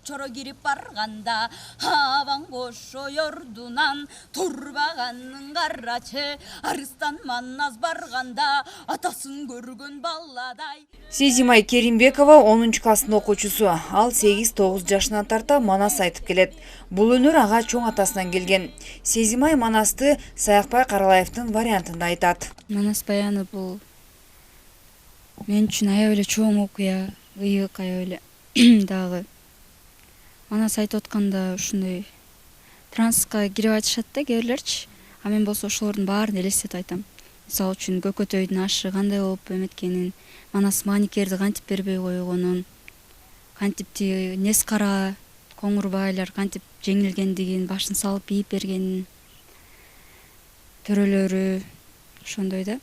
чоро кирип барганда абаң бошо йордунан турбаганын карачы арыстан манас барганда атасын көргөн баладай. Сезимай Керимбекова 10 класстын окуучусу. Ал 8-9 жашынан тарта манас айтып келет. Бул өнөр ага чоң атасынан келген. Сезимай манасты Саякбай Каралаевдин вариантында айтат. Манас баяны бул мен үчүн аябай эле чоң окуя, ыйык аябай эле дагы. Манас айтып атканда ушундай трансқа кирип айтышат да кээрлерчи. А мен болсо ошолордун баарын элестетип айтам. Мисалы үчүн көкөтөйдүн ашы кандай болуп эметкенин, манас маникерди кантип бербей койгонун, кантип тиги нес кара коңурбайлар кантип жеңилгендигин, башын салып ийип бергенин, төрөлөрү ошондой да.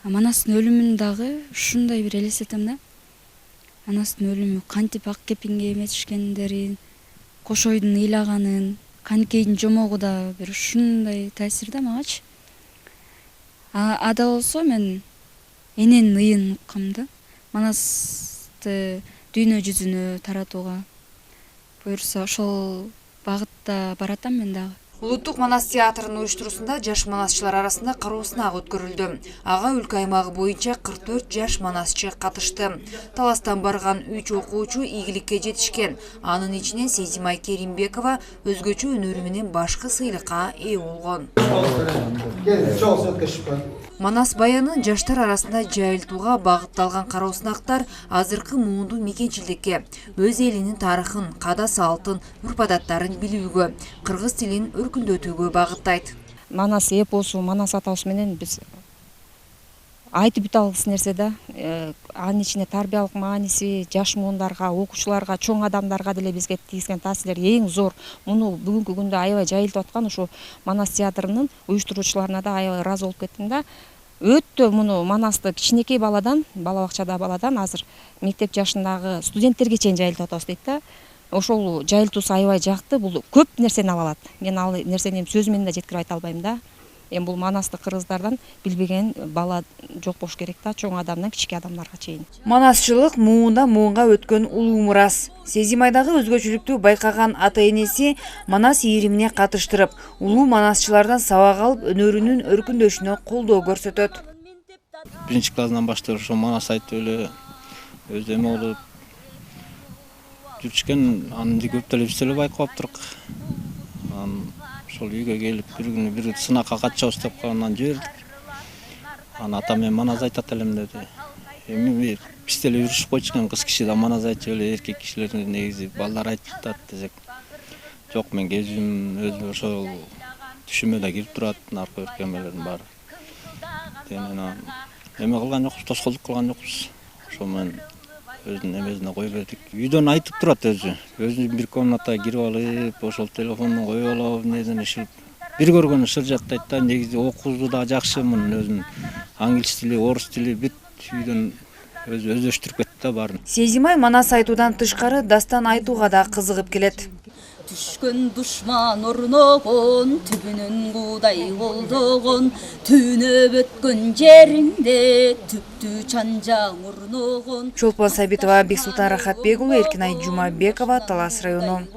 А манастын өлүмүн дагы ушундай бир элестетем да. Манастын өлүмү кантип ак кепинге эметишкендерин, кошойдун ыйлаганын, Каникейдин жомогу да бир ушундай таасир да магачы. Ада болсо мен эненин ыйын уккам да. Манасты дүйнө жүзүнө таратууга буюрса ошол багытта баратам мен дагы. Улуттук манас театрынын уюштуруусунда жаш манасчылар арасында кароо сынак өткөрүлдү. Ага өлкө аймагы боюнча 44 жаш манасчы катышты. Таластан барган 3 окуучу ийгиликке жетишкен. Анын ичинен Сезимай Керимбекова өзгөчө өнөрү менен башкы сыйлыкка ээ болгон. Манас баянын жаштар арасында жайылтууга багытталган кароо сынактар азыркы муунду мекенчилдикке, өз элинин тарыхын, када салтын, урп-адаттарын билүүгө, кыргыз тилин өркүндөтүүгө багыттайт. Манас эпосу, манас атабыз менен биз айтып бүт алгыс нерсе да. Анын ичинде тарбиялык мааниси жаш муундарга, окуучуларга, чоң адамдарга деле бизге тийгизген таасирлер эң зор. Муну бүгүнкү күндө аябай жайылтып аткан ушу Манас театрынын уюштуруучуларына да аябай ыраазы болуп кеттим да. Өтө муну манасты кичинекей баладан, бала бакчада баладан азыр мектеп жашындагы студенттерге чейин жайылтып атабыз дейт да. Ошол жайылтуусу аябай жакты. Бул көп нерсени ала алат. Мен ал нерсени сөз менен да жеткирип айта албайм да. Эми бул манасты кыргыздардан билбеген бала жок болуш керек да, чоң адамдан кичике адамдарга чейин. Манасчылык муунда муунга өткөн улуу мурас. Сезимайдагы өзгөчөлүктү байкаган ата-энеси манас ийримине катыштырып, улуу манасчылардан сабак алып, өнөрүнүн өркүндөшүнө колдоо көрсөтөт. Биринчи классынан баштап ошо манас айтып эле өзү эме болуп жүрүшкен, аны көп деле биз деле байкап аптырык. Ошол үйгө келип бир күнү бир сынакка катышабыз деп калгандан жибердик. Атам мен манас айтат элем деди. Эми биз деле урушуп койчу, кыз киши да манас айтып эле, эркек кишилер негизи балдар айтып атат десек. Жок, мен өзүм ошол түшүмө да кирип турат, наркы өркөмөлөрдүн баары. Эме кылган жокпуз, тоскоолдук кылган жокпуз. Ошо менен өзүнүн эмесине кое бердик. Үйдөн айтып турат өзү. Өзү бир комнатага кирип алып, ошол телефондон коюп алып, неден ишип бир көргөнү шыр жаттайт да. Негизи окуусу да жакшы, мунун өзүнүн англис тили, орус тили бүт үйдөн өзү өздөштүрүп кетти да баарын. Сезимай манас айтуудан тышкары дастан айтууга да кызыгып келет. Түшкөн душман орногон, түбүнөн кудай колдогон, түнөп өткөн жериңде түптүү чанжаң орногон. Чолпон Сабитова, Бексултан Рахатбек уулу, Эркинай Жумабекова, Талас району.